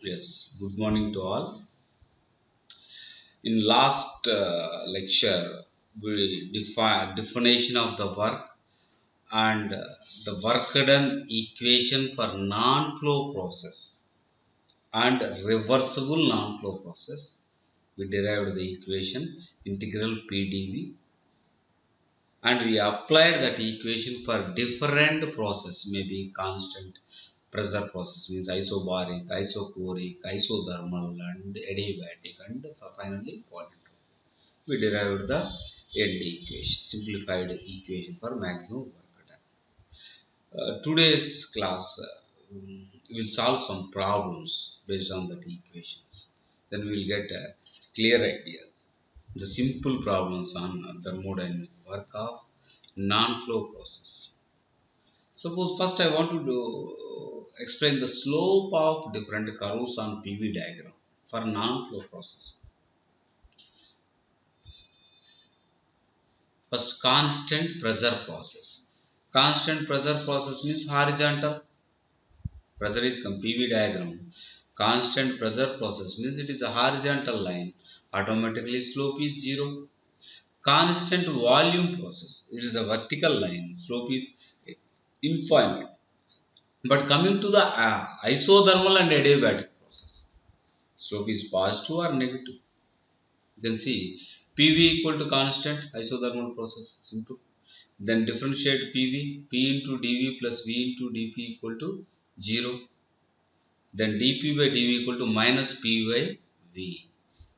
Yes, good morning to all. In last lecture, we define definition of the work and the work done equation for non-flow process and reversible non-flow process. We derived the equation integral PdV and we applied that equation for different process, maybe constant pressure process means isobaric, isochoric, isothermal and adiabatic and finally polytropic. We derived the end equation, simplified equation for maximum work done. Today's class will solve some problems based on that equations. Then we will get a clear idea. The simple problems on thermodynamic work of non-flow process. Suppose first I want to explain the slope of different curves on PV diagram for non-flow process. First, constant pressure process. Constant pressure process means horizontal. Pressure is PV diagram. Constant pressure process means it is a horizontal line. Automatically slope is 0. Constant volume process. It is a vertical line. Slope is infinite. But coming to the isothermal and adiabatic process, slope is positive or negative. You can see PV equal to constant isothermal process, simple. Then differentiate PV, P into dV plus V into dP equal to 0. Then dP by dV equal to minus P by V.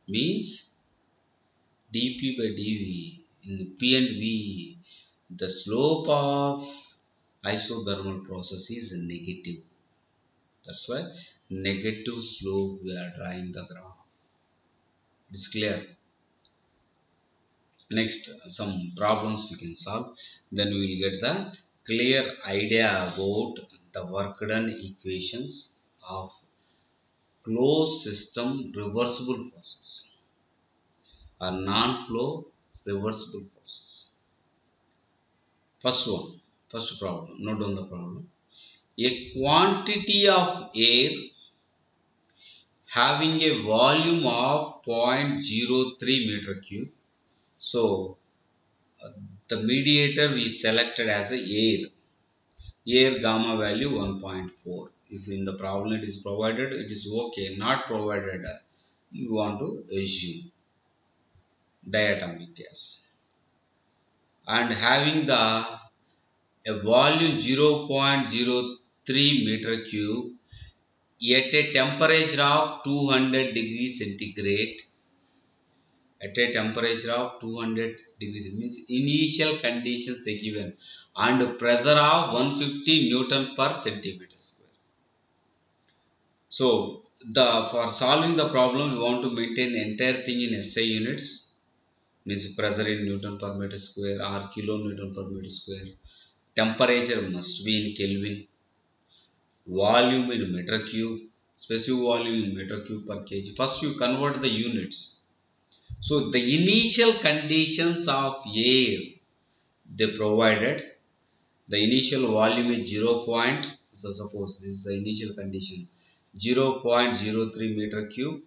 Means dP by dV in P and V, the slope of isothermal process is negative. That's why negative slope we are drawing the graph. It is clear. Next, some problems we can solve. Then we will get the clear idea about the work done equations of closed system reversible process or non-flow reversible process. First one, first problem. Note down the problem. A quantity of air having a volume of 0.03 meter cube. So the mediator we selected as a air gamma value 1.4. If in the problem it is provided, it is okay. Not provided, we want to assume diatomic gas. And having the a volume 0.03 meter cube at a temperature of 200 degrees centigrade. At a temperature of 200 degrees, means initial conditions they given, and pressure of 150 Newton per centimeter square. So the for solving the problem we want to maintain entire thing in SI units, means pressure in Newton per meter square or kilonewton per meter square. Temperature must be in Kelvin. Volume in meter cube. Specific volume in meter cube per kg. First you convert the units. So the initial conditions of air they provided, the initial volume is 0. So suppose this is the initial condition 0.03 meter cube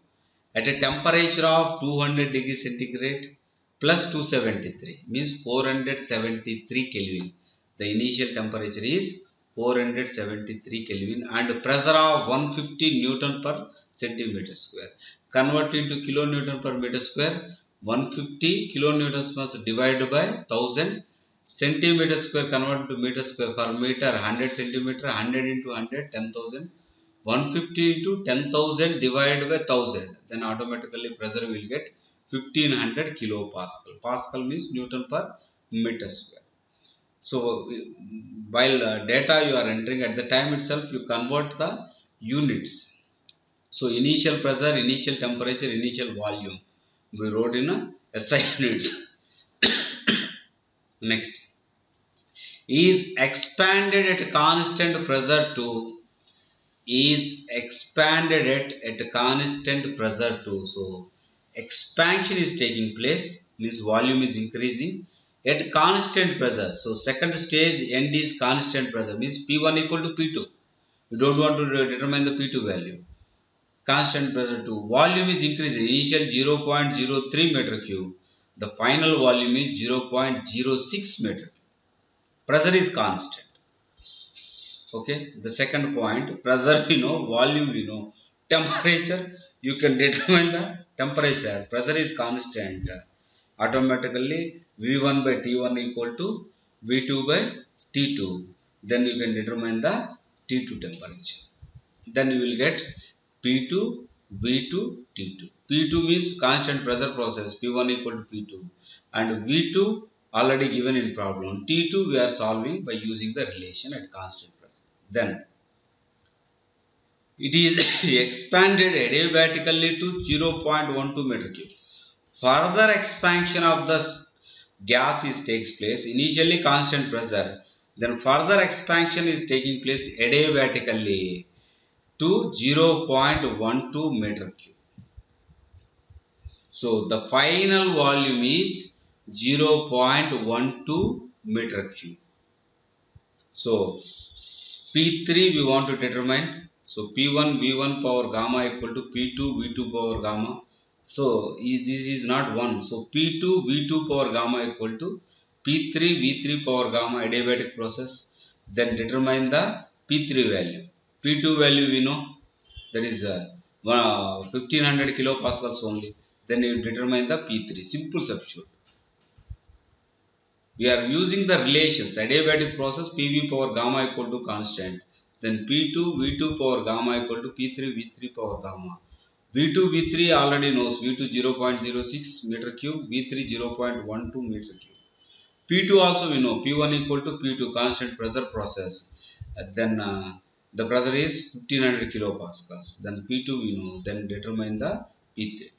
at a temperature of 200 degrees centigrade plus 273 means 473 Kelvin. The initial temperature is 473 Kelvin and pressure of 150 Newton per centimeter square. Convert into kilonewton per meter square. 150 kilonewtons must divided by 1000 centimeter square converted to meter square. For meter 100 centimeter, 100 into 100 10,000. 150 into 10,000 divided by 1000, then automatically pressure will get 1500 kilopascal. Pascal means Newton per meter square. So while data you are entering at the time itself, you convert the units. So initial pressure, initial temperature, initial volume we wrote in a SI units. Next, is expanded at constant pressure to is expanded at a constant pressure too. So expansion is taking place, means volume is increasing at constant pressure. So second stage end is constant pressure, means P1 equal to P2. You don't want to determine the P2 value. constant pressure 2. Volume is increased. Initial 0.03 meter cube. The final volume is 0.06 meter. Pressure is constant. Okay. The second point, pressure we know, volume we know, temperature you can determine the temperature. Pressure is constant. Automatically V1 by T1 equal to V2 by T2. Then you can determine the T2 temperature. Then you will get P2, V2, T2. P2 means constant pressure process, P1 equal to P2, and V2 already given in problem. T2 we are solving by using the relation at constant pressure. Then it is expanded adiabatically to 0.12 meter cube. Further expansion of the gas is takes place. Initially constant pressure, then further expansion is taking place adiabatically to 0.12 meter cube. So the final volume is 0.12 meter cube. So P3 we want to determine. So P1 V1 power gamma equal to P2 V2 power gamma. So this is not 1. So P2 V2 power gamma equal to P3 V3 power gamma adiabatic process. Then determine the P3 value. P2 value we know, that is 1500 kilopascals only. Then you determine the P3. Simple substitute. We are using the relations. Adiabatic process PV power gamma equal to constant. Then P2 V2 power gamma equal to P3 V3 power gamma. V2 V3 already knows. V2 0.06 meter cube, V3 0.12 meter cube. P2 also we know. P1 equal to P2 constant pressure process. Then the pressure is 1500 kilopascals. Then P2 we know. Then determine the P3.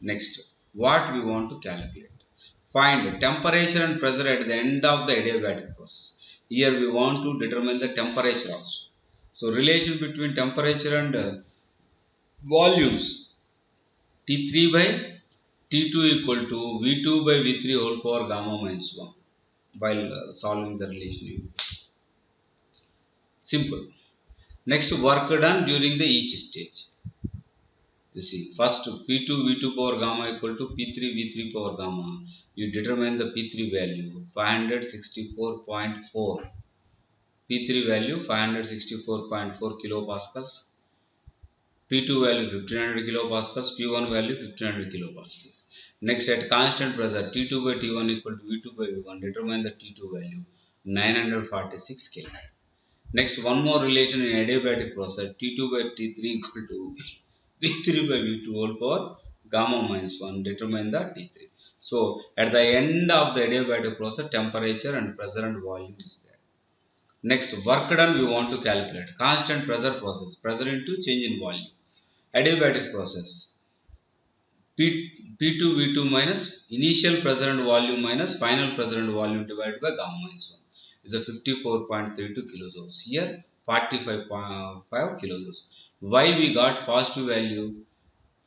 Next, what we want to calculate? Find temperature and pressure at the end of the adiabatic process. Here we want to determine the temperature also. So relation between temperature and volumes, T3 by T2 equal to V2 by V3 whole power gamma minus 1. While solving the relation, simple. Next, work done during the each stage. You see, first P2 V2 power gamma equal to P3 V3 power gamma. You determine the P3 value 564.4. P3 value 564.4 kilopascals. P2 value 1500 kilopascals. P1 value 1500 kilopascals. Next, at constant pressure T2 by T1 equal to V2 by V1. Determine the T2 value 946 Kelvin. Next, one more relation in adiabatic process, T2 by T3 equal to V3 by V2 whole power gamma minus 1. Determine the T3. So at the end of the adiabatic process, temperature and pressure and volume is there. Next, work done we want to calculate. Constant pressure process, pressure into change in volume. Adiabatic process, P2 V2 minus initial pressure and volume minus final pressure and volume divided by gamma minus 1 is a 54.32 kilojoules. Here 45.5 kilojoules. Why we got positive value?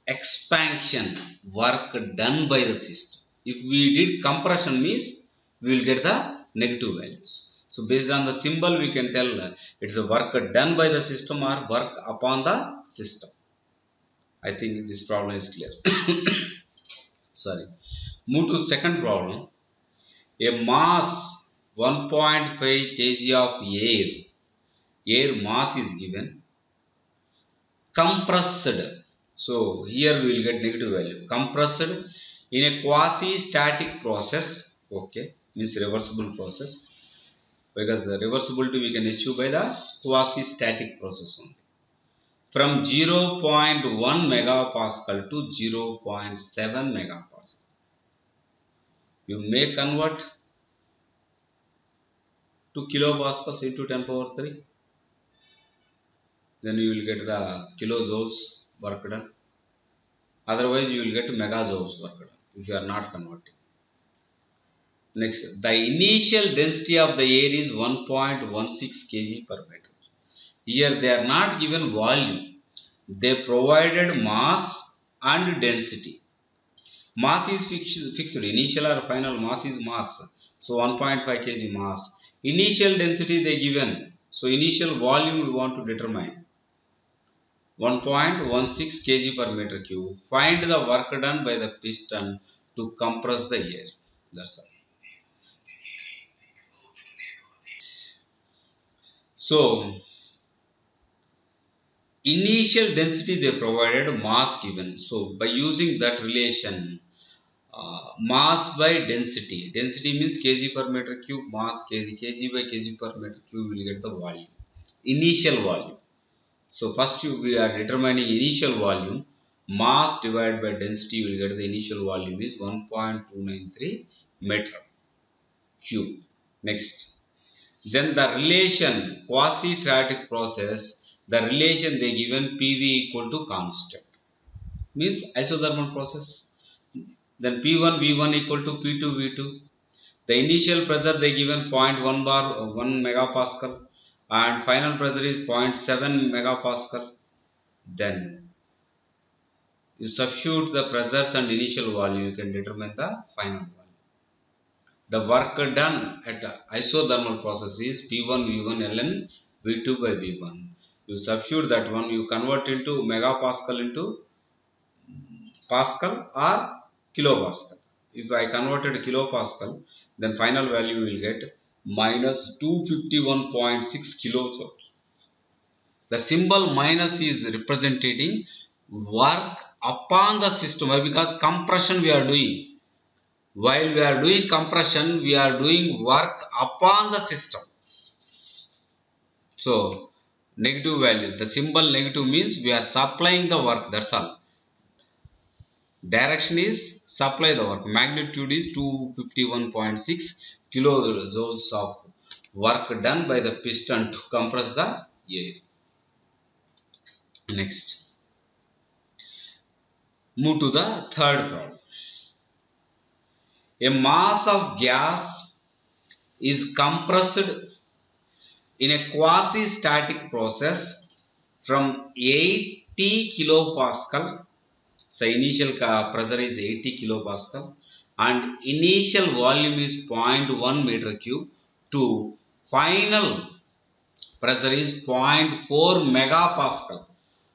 Expansion, work done by the system. If we did compression means we will get the negative values. So based on the symbol we can tell it's a work done by the system or work upon the system. I think this problem is clear. Sorry. Move to second problem. A mass 1.5 kg of air mass is given, compressed. So here we will get negative value. Compressed in a quasi-static process. Okay, means reversible process. Because the reversibility we can achieve by the quasi-static process only. From 0.1 megapascal to 0.7 megapascal. You may convert to kilopascals into 10 power 3. Then you will get the kilojoules work done. Otherwise you will get megajoules work done if you are not converting. Next, the initial density of the air is 1.16 kg per meter. Here they are not given volume. They provided mass and density. Mass is fixed. Initial or final mass is mass. So 1.5 kg mass. Initial density they given. So initial volume we want to determine. 1.16 kg per meter cube. Find the work done by the piston to compress the air. That's all. So initial density they provided, mass given. So by using that relation, mass by density, density means kg per meter cube, mass kg, kg by kg per meter cube, will get the volume, initial volume. So first we are determining initial volume, mass divided by density, will get the initial volume is 1.293 meter cube. Next, then the relation quasi-static process, the relation they given PV equal to constant, means isothermal process. Then P1 V1 equal to P2 V2. The initial pressure they given 0.1 bar 1 megapascal and final pressure is 0.7 megapascal. Then you substitute the pressures and initial volume, you can determine the final volume. The work done at isothermal process is P1 V1 ln V2 by V1. You substitute that one, you convert into megapascal into Pascal or kilopascal. If I converted kilopascal, then final value will get minus 251.6 kilojoule. The symbol minus is representing work upon the system. Why? Because compression we are doing. While we are doing compression, we are doing work upon the system. So, negative value. The symbol negative means we are supplying the work. That's all. Direction is supply the work. Magnitude is 251.6 kilojoules of work done by the piston to compress the air. Next, move to the third problem. A mass of gas is compressed in a quasi-static process from 80 kilopascal. So initial pressure is 80 kilopascal and initial volume is 0.1 meter cube to final pressure is 0.4 megapascal.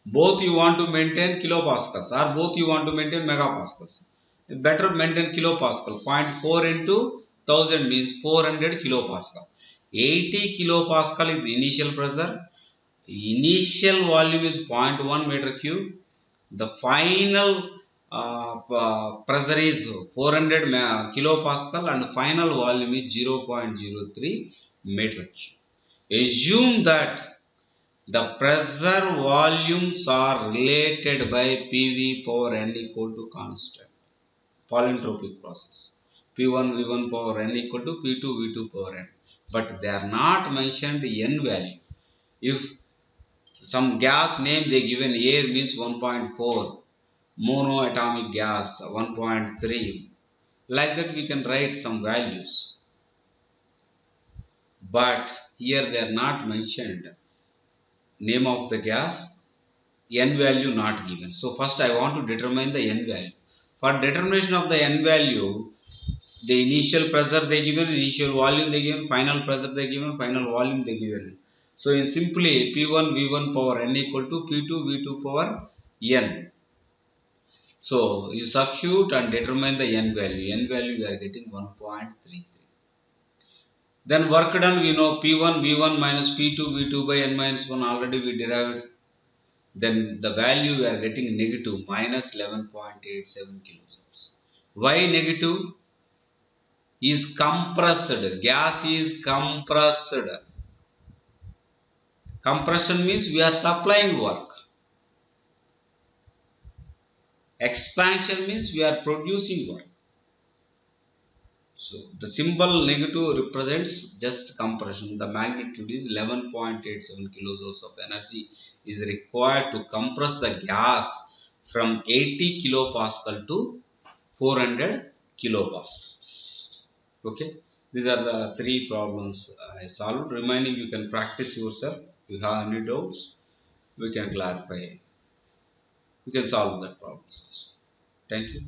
Both you want to maintain kilopascals or both you want to maintain megapascals. Better maintain kilopascal. 0.4 into 1000 means 400 kilopascal. 80 kilopascal is initial pressure. Initial volume is 0.1 meter cube. The final pressure is 400 kilopascal and final volume is 0.03 meter cube. Assume that the pressure volumes are related by PV power n equal to constant. Polytropic process. P1 V1 power n equal to P2 V2 power n. But they are not mentioned n value. If some gas name they given, air means 1.4, monoatomic gas 1.3, like that we can write some values, but here they are not mentioned name of the gas, n value not given. So first I want to determine the n value. For determination of the n value, the initial pressure they given, initial volume they given, final pressure they given, final volume they given. So in simply P1 V1 power n equal to P2 V2 power n. So you substitute and determine the n value. N value we are getting 1.33. Then work done we know P1 V1 minus P2 V2 by n minus 1 already we derived. Then the value we are getting negative minus 11.87 kilojoules. Why negative? Is compressed. Gas is compressed. Compression means we are supplying work. Expansion means we are producing work. So the symbol negative represents just compression. The magnitude is 11.87 kilojoules of energy is required to compress the gas from 80 kilopascal to 400 kilopascal. Okay, these are the three problems I solved. Remaining you can practice yourself. If you have any doubts, we can clarify. You can solve that problems also. Thank you.